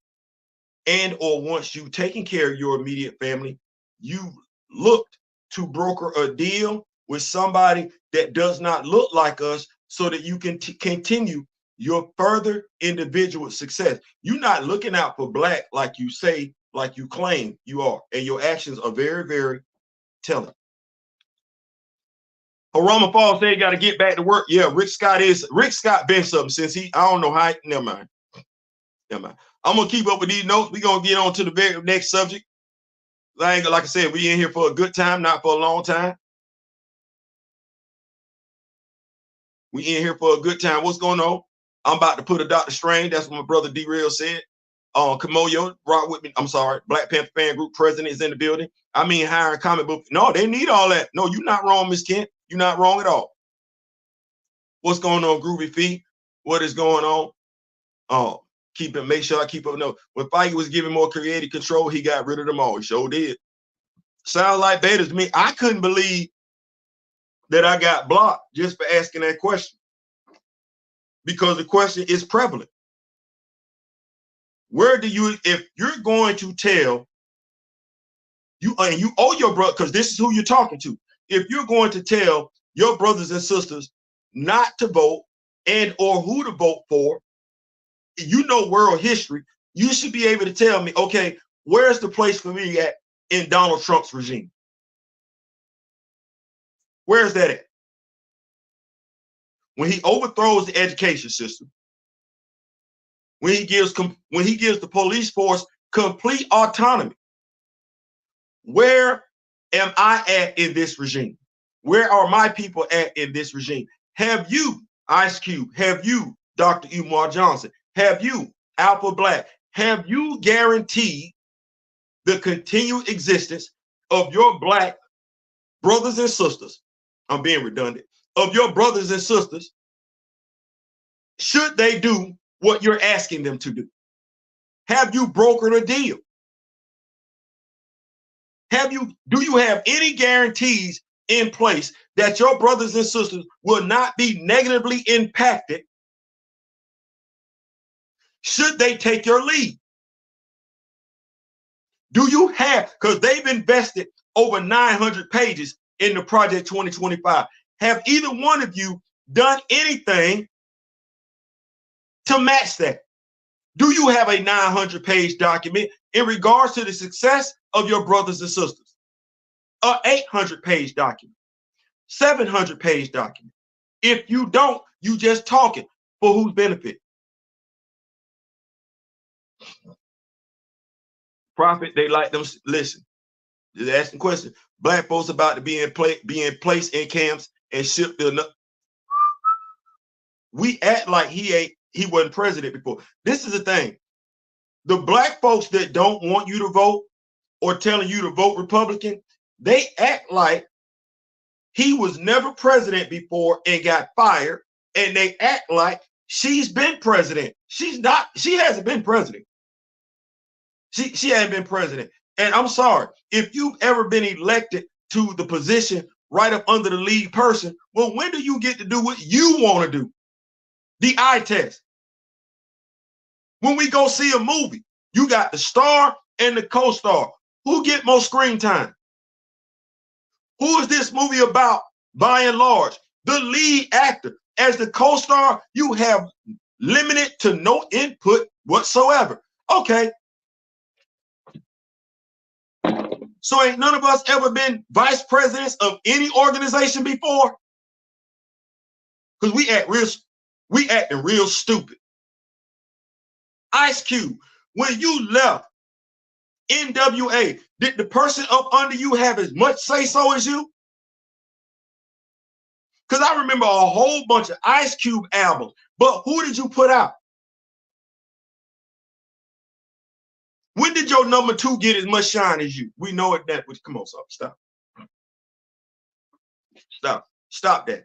and or once you taking care of your immediate family, you looked to broker a deal with somebody that does not look like us so that you can continue your further individual success. You're not looking out for black like you say, like you claim you are, and your actions are very, very telling. Harama Fall said you got to get back to work. Yeah, Rick Scott been something since I don't know how. Never mind. I'm gonna keep up with these notes. We're gonna get on to the very next subject. Like I said, we in here for a good time, not for a long time. We in here for a good time. What's going on? I'm about to put a Dr. Strange. That's what my brother D-Real said. Kamoyo, rock with me. I'm sorry. Black Panther fan group president is in the building. I mean, hiring comic book. No, they need all that. No, you're not wrong, Miss Kent. You're not wrong at all. What's going on, Groovy Feet? What is going on? Make sure I keep up. No, when Feige was giving more creative control, he got rid of them all. He sure did. Sounds like betas to me. I couldn't believe that I got blocked just for asking that question, because the question is prevalent. Where do you, if you're going to tell you, and you owe your brother, because this is who you're talking to, if you're going to tell your brothers and sisters not to vote and or who to vote for, you know world history, you should be able to tell me, okay, where's the place for me at in Donald Trump's regime? Where's that at? When he overthrows the education system, when he gives the police force complete autonomy, where am I at in this regime? Where are my people at in this regime? Have you, Ice Cube, have you, Dr. Umar Johnson, have you, Alpha Black, have you guaranteed the continued existence of your Black brothers and sisters? I'm being redundant. Of your brothers and sisters, should they do what you're asking them to do? Have you brokered a deal? Do you have any guarantees in place that your brothers and sisters will not be negatively impacted should they take your lead? Do you have, because they've invested over 900 pages in the Project 2025. Have either one of you done anything to match that? Do you have a 900-page document in regards to the success of your brothers and sisters? An 800-page document, 700-page document. If you don't, you just talking for whose benefit? Prophet, they like them. Listen, just asking questions. Black folks about to be placed in camps and shipped to. We act like he wasn't president before. This is the thing. The Black folks that don't want you to vote or telling you to vote Republican, they act like he was never president before and got fired, and they act like she's been president. She's not. She hasn't been president. She hasn't been president. And I'm sorry, if you've ever been elected to the position right up under the lead person, well, when do you get to do what you want to do? The eye test. When we go see a movie, you got the star and the co-star. Who get more screen time? Who is this movie about by and large? The lead actor. As the co-star, you have limited to no input whatsoever. Okay. So ain't none of us ever been vice presidents of any organization before? Because we acting real stupid. Ice Cube, when you left NWA, did the person up under you have as much say-so as you? Because I remember a whole bunch of Ice Cube albums, but who did you put out? When did your number 2 get as much shine as you? We know it that. Come on, stop. Stop that.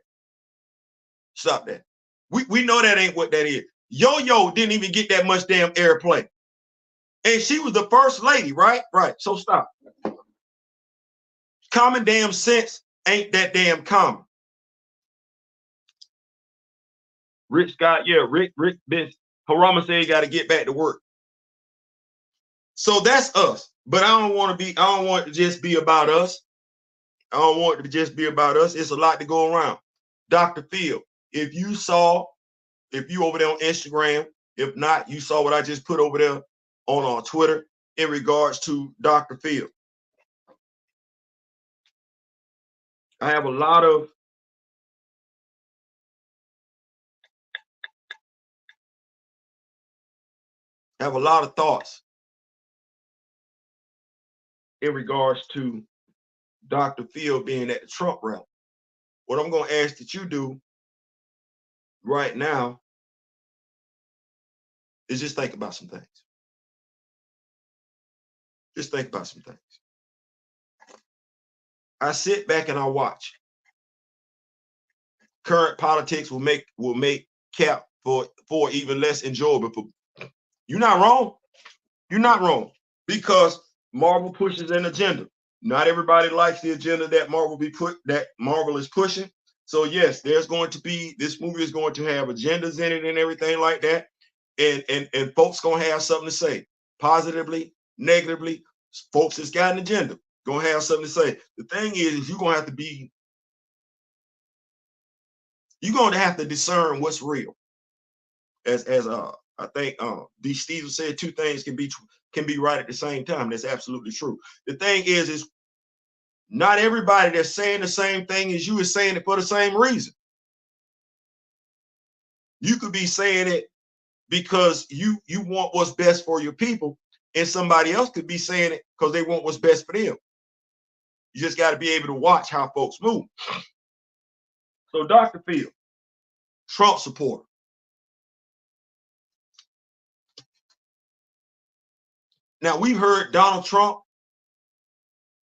Stop that. We know that ain't what that is. Yo-Yo didn't even get that much damn airplay. And she was the first lady, right? Right. So stop. Common damn sense ain't that damn common. Rick Scott, yeah, Rick Harama said he got to get back to work. So that's us. But I don't want it to just be about us. I don't want it to just be about us. It's a lot to go around. Dr. Phil, if you over there on Instagram, if not, you saw what I just put over there on Twitter in regards to Dr. Phil. I have a lot of thoughts in regards to Dr. Phil being at the Trump rally. What I'm going to ask that you do right now is just think about some things. Just think about some things. I sit back and I watch. Current politics will make cap for even less enjoyable. You're not wrong. You're not wrong, because Marvel pushes an agenda. Not everybody likes the agenda that Marvel is pushing. So yes, this movie is going to have agendas in it and everything like that. And folks gonna have something to say, positively, negatively. Folks that's got an agenda gonna have something to say. The thing is you're gonna have to discern what's real. As I think D. Stevens said, 2 things can be right at the same time. That's absolutely true. The thing is not everybody that's saying the same thing as you is saying it for the same reason. You could be saying it because you want what's best for your people, and somebody else could be saying it because they want what's best for them. You just got to be able to watch how folks move. So Dr. Phil, Trump supporter. Now, we've heard Donald Trump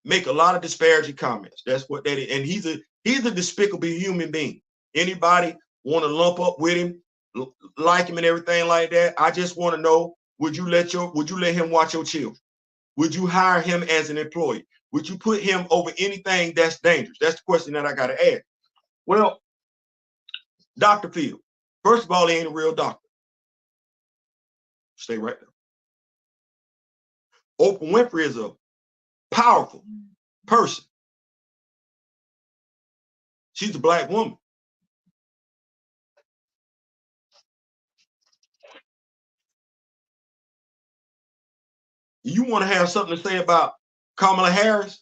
make a lot of disparaging comments. That's what that is. And he's a despicable human being. Anybody want to lump up with him, like him and everything like that? I just want to know, would you let him watch your children? Would you hire him as an employee? Would you put him over anything that's dangerous? That's the question that I got to ask. Well, Dr. Phil, first of all, he ain't a real doctor. Stay right there. Oprah Winfrey is a powerful person. She's a black woman. You want to have something to say about Kamala Harris?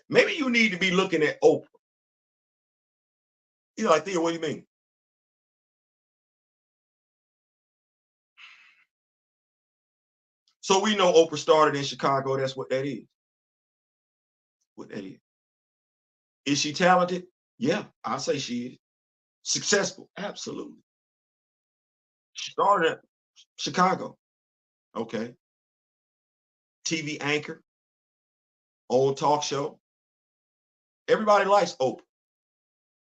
Maybe you need to be looking at Oprah. You're like, Theo, what do you mean? So we know Oprah started in Chicago. That's what that is. What that is. Is she talented? Yeah, I say she is. Successful? Absolutely. She started at Chicago. Okay. TV anchor, own talk show. Everybody likes Oprah.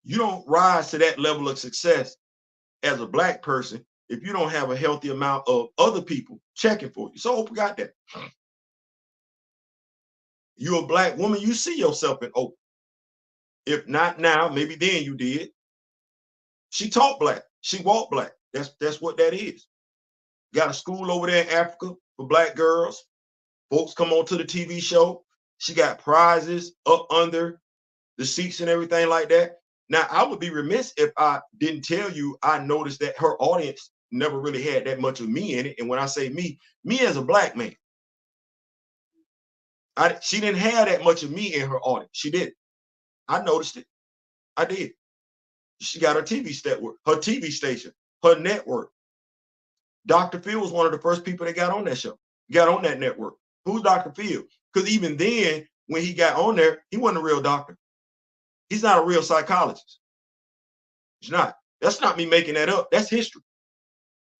You don't rise to that level of success as a black person if you don't have a healthy amount of other people checking for you. So Oprah got that. You're a black woman, you see yourself in Oprah. If not now, maybe then you did. She talked black. She walked black. That's what that is. Got a school over there in Africa for black girls. Folks come on to the TV show. She got prizes up under the seats and everything like that. Now, I would be remiss if I didn't tell you I noticed that her audience never really had that much of me in it. And when I say me as a black man, she didn't have that much of me in her audience. She didn't. I noticed it. I did. She got her TV station, her network. Dr. Phil was one of the first people that got on that show, got on that network. Who's Dr. Phil? Because even then, when he got on there, he wasn't a real doctor. He's not a real psychologist. He's not. That's not me making that up. That's history.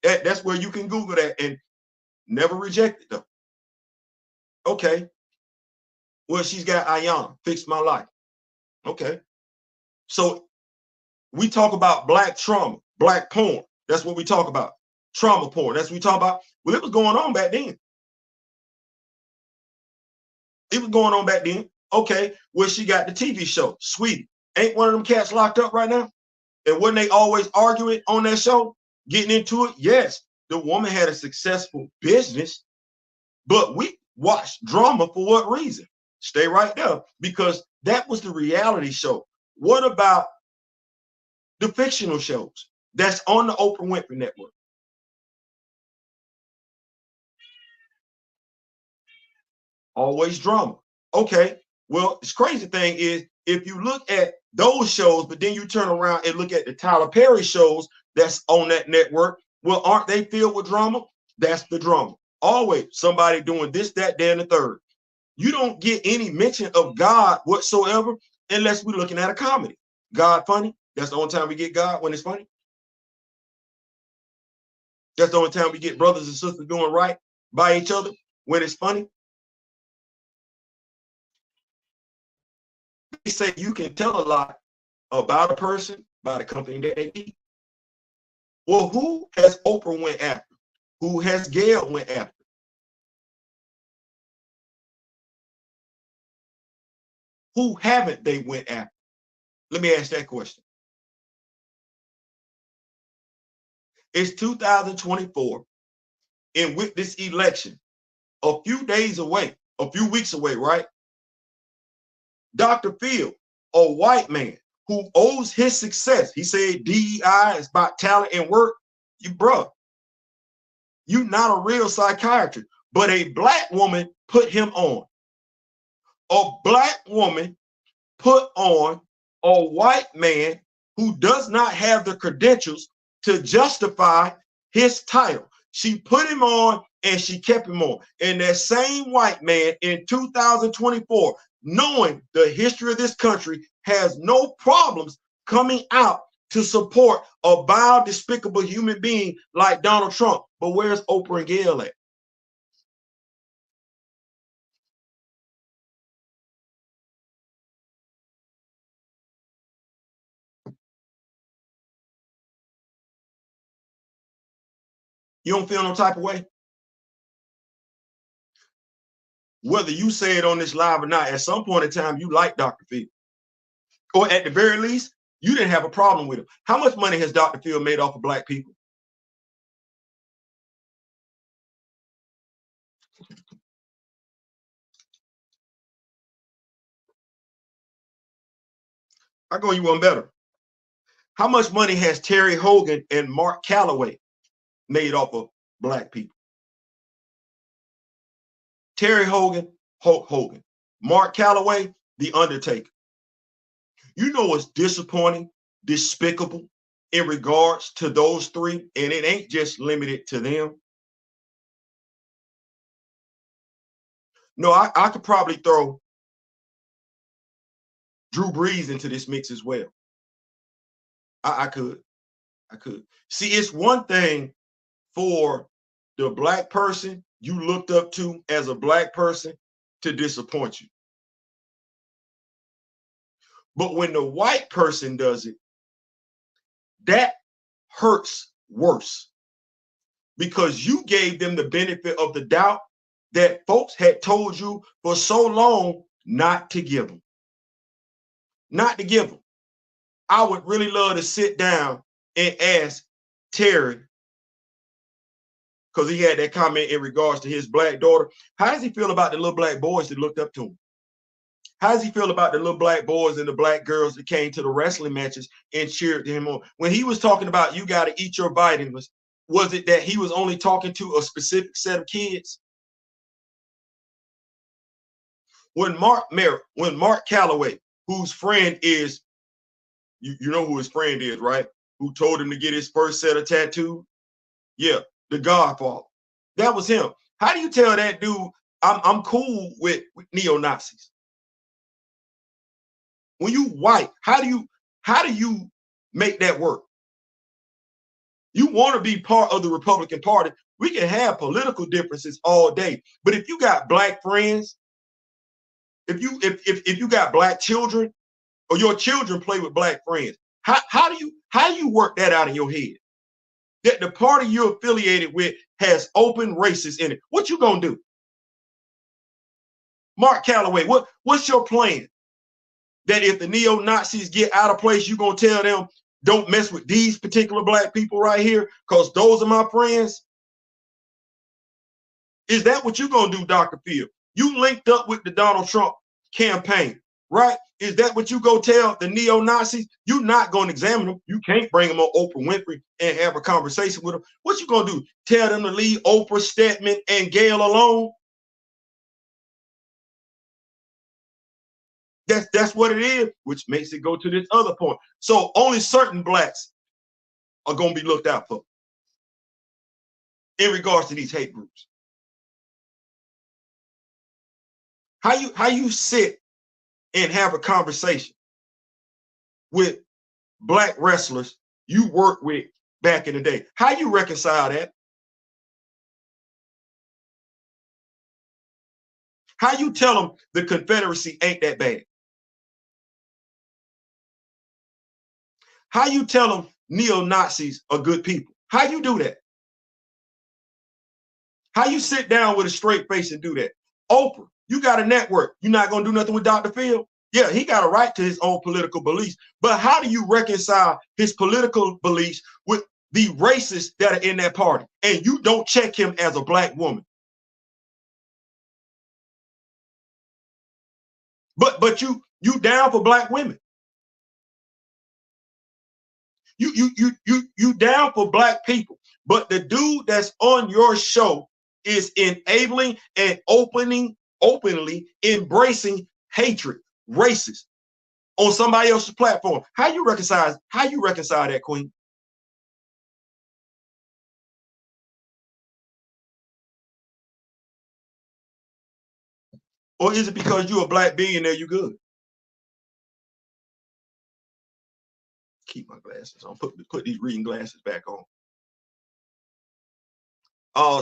That's where you can Google that and never reject it, though. Okay. Well, she's got Ayana, Fix My Life. Okay. So we talk about black trauma, black porn. That's what we talk about. Trauma porn. That's what we talk about. Well, it was going on back then. It was going on back then. Okay. Well, she got the TV show, Sweetie. Ain't one of them cats locked up right now? And when they always arguing on that show, getting into it, yes, the woman had a successful business, but we watched drama for what reason? Stay right there, because that was the reality show. What about the fictional shows that's on the Oprah Winfrey Network? Always drama. Okay, well, this crazy thing is, if you look at those shows, but then you turn around and look at the Tyler Perry shows that's on that network, well, aren't they filled with drama? That's the drama. Always somebody doing this, that, and the third. You don't get any mention of God whatsoever unless we're looking at a comedy. God funny? That's the only time we get God, when it's funny. That's the only time we get brothers and sisters doing right by each other, when it's funny. They say you can tell a lot about a person by the company that they keep. Well, who has Oprah went after? Who has Gail went after? Who haven't they went after? Let me ask that question. It's 2024, and with this election a few days away, a few weeks away, right? Dr. Phil, a white man who owes his success, he said DEI is about talent and work. You, bruh, you're not a real psychiatrist, but a black woman put him on. A black woman put on a white man who does not have the credentials to justify his title. She put him on and she kept him on. And that same white man in 2024, knowing the history of this country, has no problems coming out to support a vile, despicable human being like Donald Trump. But where's Oprah and Gail at? You don't feel no type of way? Whether you say it on this live or not, at some point in time, you like Dr. Phil. Or at the very least, you didn't have a problem with him. How much money has Dr. Phil made off of black people? I'll go you one better. How much money has Terry Hogan and Mark Caloway made off of black people? Terry Hogan, Hulk Hogan. Mark Caloway, The Undertaker. You know what's disappointing, despicable in regards to those three, and it ain't just limited to them. No, I could probably throw Drew Brees into this mix as well. I could. See, it's one thing for the black person you looked up to as a black person to disappoint you. But when the white person does it, that hurts worse because you gave them the benefit of the doubt that folks had told you for so long not to give them. Not to give them. I would really love to sit down and ask Terry, because he had that comment in regards to his black daughter. How does he feel about the little black boys that looked up to him? How does he feel about the little black boys and the black girls that came to the wrestling matches and cheered him on? When he was talking about you got to eat your vitamins, was it that he was only talking to a specific set of kids? When Mark Caloway, whose friend is, you know who his friend is, right? Who told him to get his first set of tattoos? Yeah, the Godfather. That was him. How do you tell that dude, I'm cool with neo-Nazis? When you white, how do you make that work? You want to be part of the Republican Party. We can have political differences all day, but if you got black friends, if you got black children, or your children play with black friends, how do you work that out in your head? That the party you're affiliated with has open racists in it. What you gonna do? Mark Caloway, what's your plan? That if the neo-Nazis get out of place, you're gonna tell them, don't mess with these particular black people right here, because those are my friends? Is that what you're gonna do, Dr. Phil? You linked up with the Donald Trump campaign, right? Is that what you go tell the neo-Nazis? You're not gonna examine them. You can't bring them on Oprah Winfrey and have a conversation with them. What you gonna do? Tell them to leave Oprah, Stedman, and Gayle alone? That's what it is, which makes it go to this other point. So only certain blacks are going to be looked out for in regards to these hate groups. How you sit and have a conversation with black wrestlers you worked with back in the day? How you reconcile that? How you tell them the Confederacy ain't that bad? How you tell them neo-Nazis are good people? How you do that? How you sit down with a straight face and do that? Oprah, you got a network. You're not going to do nothing with Dr. Phil? Yeah, he got a right to his own political beliefs. But how do you reconcile his political beliefs with the racists that are in that party? And you don't check him as a black woman. But you down for black women. You down for black people. But the dude that's on your show is enabling and openly embracing hatred, racist on somebody else's platform. How you reconcile that, Queen? Or is it because you're a black billionaire, you good? Keep my glasses on. Put these reading glasses back on.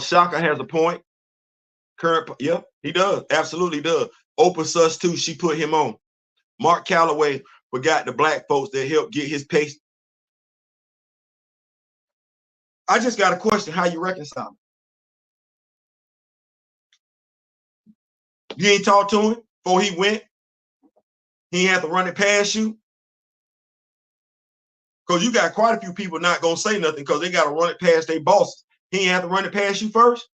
Shaka has a point. Yeah, he does. Absolutely does. Open Sus too. She put him on. Mark Caloway forgot the black folks that helped get his pace. I just got a question. How you reconcile? You ain't talked to him before he went? He had to run it past you? Because you got quite a few people not going to say nothing because they got to run it past their bosses. He ain't have to run it past you first?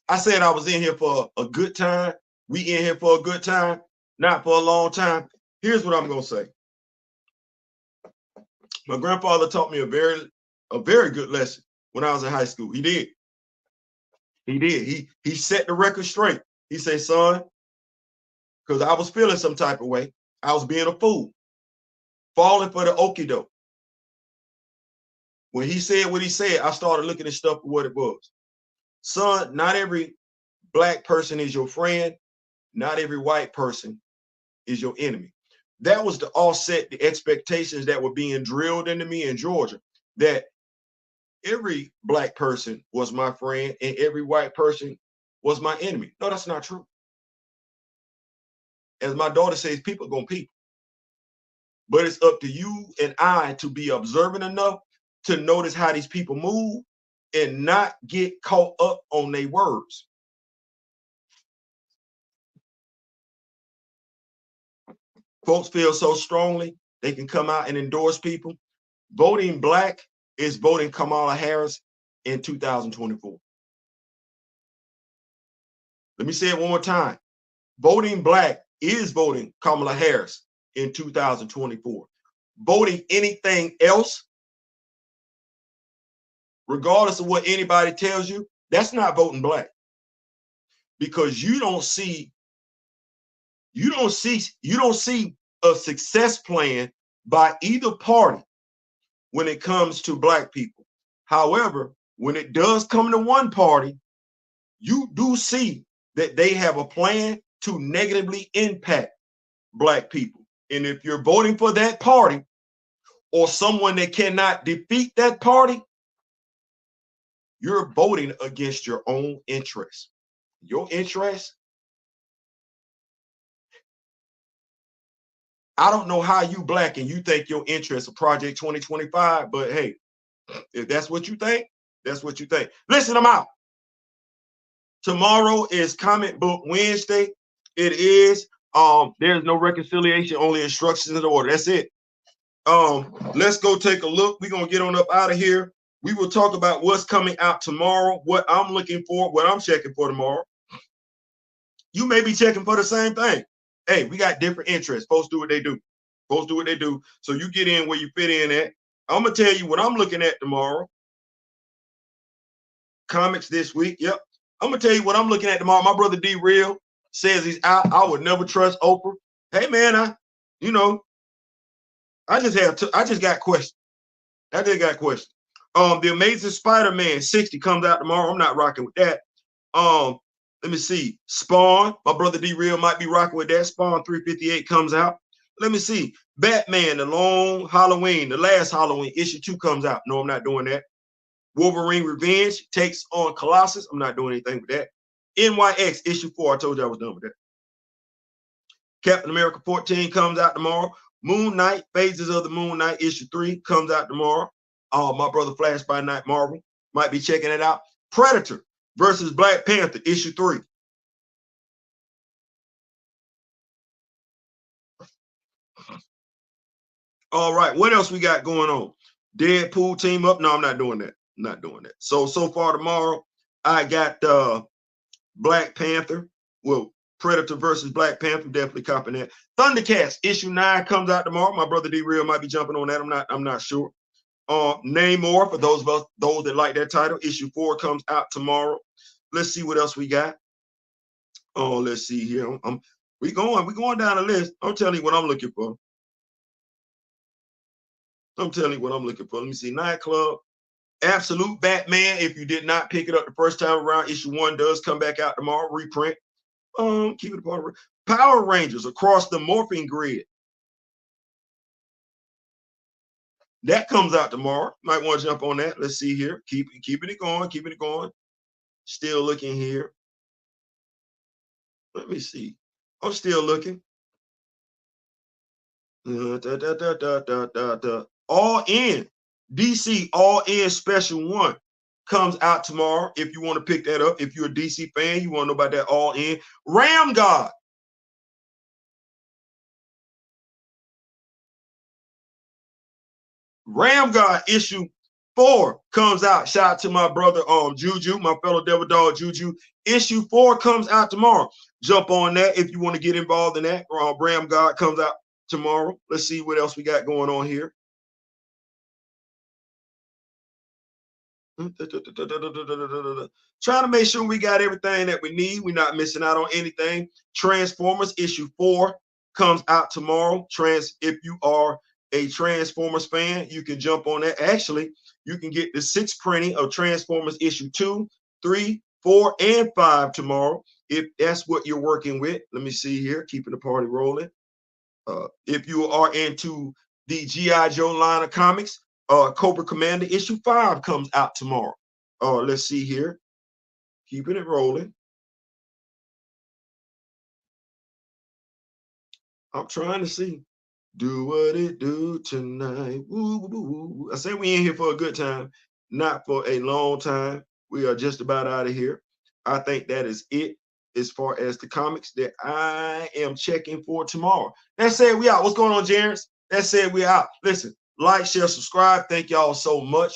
I said I was in here for a good time. We in here for a good time, not for a long time. Here's what I'm going to say. My grandfather taught me a very good lesson when I was in high school. He did. He did. He set the record straight. He said, son, because I was feeling some type of way. I was being a fool, falling for the okie doke. When he said what he said, I started looking at stuff for what it was. Son, not every black person is your friend. Not every white person is your enemy. That was to offset the expectations that were being drilled into me in Georgia, that every black person was my friend and every white person was my enemy. No, that's not true. As my daughter says, people gonna people. But it's up to you and I to be observant enough to notice how these people move and not get caught up on their words. Folks feel so strongly they can come out and endorse people. Voting black is voting Kamala Harris in 2024. Let me say it one more time. Voting black is voting Kamala Harris in 2024. Voting anything else, regardless of what anybody tells you, that's not voting black. Because you don't see a success plan by either party when it comes to black people. However, when it does come to one party, you do see that they have a plan to negatively impact black people. And if you're voting for that party or someone that cannot defeat that party, you're voting against your own interests. Your interests, I don't know how you black and you think your interests are Project 2025, but hey, if that's what you think, that's what you think. Listen, I'm out. Tomorrow is Comic Book Wednesday. It is. There's no reconciliation, only instructions in order. That's it. Let's go take a look. We're gonna get on up out of here. We will talk about what's coming out tomorrow, what I'm looking for, what I'm checking for tomorrow. You may be checking for the same thing. Hey, we got different interests. Folks do what they do. Folks do what they do. So you get in where you fit in at. I'm gonna tell you what I'm looking at tomorrow. Comics this week. Yep. I'm gonna tell you what I'm looking at tomorrow. My brother D Real says he's out. I would never trust Oprah. Hey man, I just got questions. I just got questions. The Amazing Spider-Man 60 comes out tomorrow. I'm not rocking with that. Let me see. Spawn. My brother D Real might be rocking with that. Spawn 358 comes out. Let me see. Batman, the long Halloween, the last Halloween, issue 2 comes out. No, I'm not doing that. Wolverine Revenge takes on Colossus. I'm not doing anything with that. NYX issue 4. I told you I was done with that. Captain America 14 comes out tomorrow. Moon Knight, Phases of the Moon Knight issue 3 comes out tomorrow. My brother Flash by Night Marvel might be checking it out. Predator versus Black Panther issue 3. All right, what else we got going on? Deadpool team up? No, I'm not doing that. I'm not doing that. So far tomorrow, I got Black Panther. Well, Predator versus Black Panther, definitely copying that. Thundercats issue 9 comes out tomorrow. My brother D Real might be jumping on that. I'm not sure. Namor, for those that like that title, issue 4 comes out tomorrow. Let's see what else we got. Oh, let's see here. We going down the list. I'm telling you what I'm looking for. Let me see. Nightclub, Absolute Batman. If you did not pick it up the first time around, issue 1 does come back out tomorrow. Reprint. Keep it apart. Power Rangers Across the Morphing Grid. That comes out tomorrow. Might want to jump on that. Let's see here. Keeping it going. Still looking here. Let me see. I'm still looking. All in DC All In Special 1 comes out tomorrow. If you want to pick that up, if you're a DC fan, you want to know about that All In. Ram God. Ram God issue 4 comes out. Shout out to my brother Juju, my fellow Devil Dog Juju. Issue 4 comes out tomorrow. Jump on that if you want to get involved in that. Ram God comes out tomorrow. Let's see what else we got going on here. Trying to make sure we got everything that we need. We're not missing out on anything. Transformers issue 4 comes out tomorrow. If you are a Transformers fan, you can jump on that. Actually, you can get the 6th printing of Transformers issue 2, 3, 4, and 5 tomorrow. If that's what you're working with. Let me see here. Keeping the party rolling. If you are into the G.I. Joe line of comics, Cobra Commander issue 5 comes out tomorrow. Let's see here. Keeping it rolling. I'm trying to see. Do what it do tonight. Woo, woo, woo, woo. I say we in here for a good time, not for a long time. We are just about out of here. I think that is it as far as the comics that I am checking for tomorrow. That said, we out. What's going on, Jarence? That said, we out. Listen, like, share, subscribe. Thank y'all so much.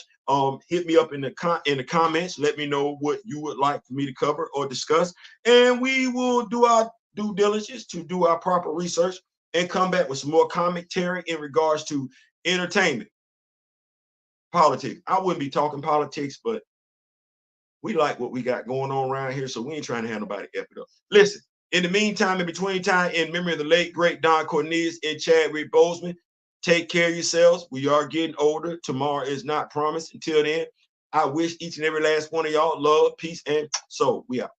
Hit me up in the comments. Let me know what you would like for me to cover or discuss, and we will do our due diligence to do our proper research and come back with some more commentary in regards to entertainment, politics. I wouldn't be talking politics, but we like what we got going on around here, so we ain't trying to have nobody F it up. Listen, in the meantime, in between time, in memory of the late, great Don Cornelius and Chadwick Boseman, take care of yourselves. We are getting older. Tomorrow is not promised. Until then, I wish each and every last one of y'all love, peace, and soul. We out.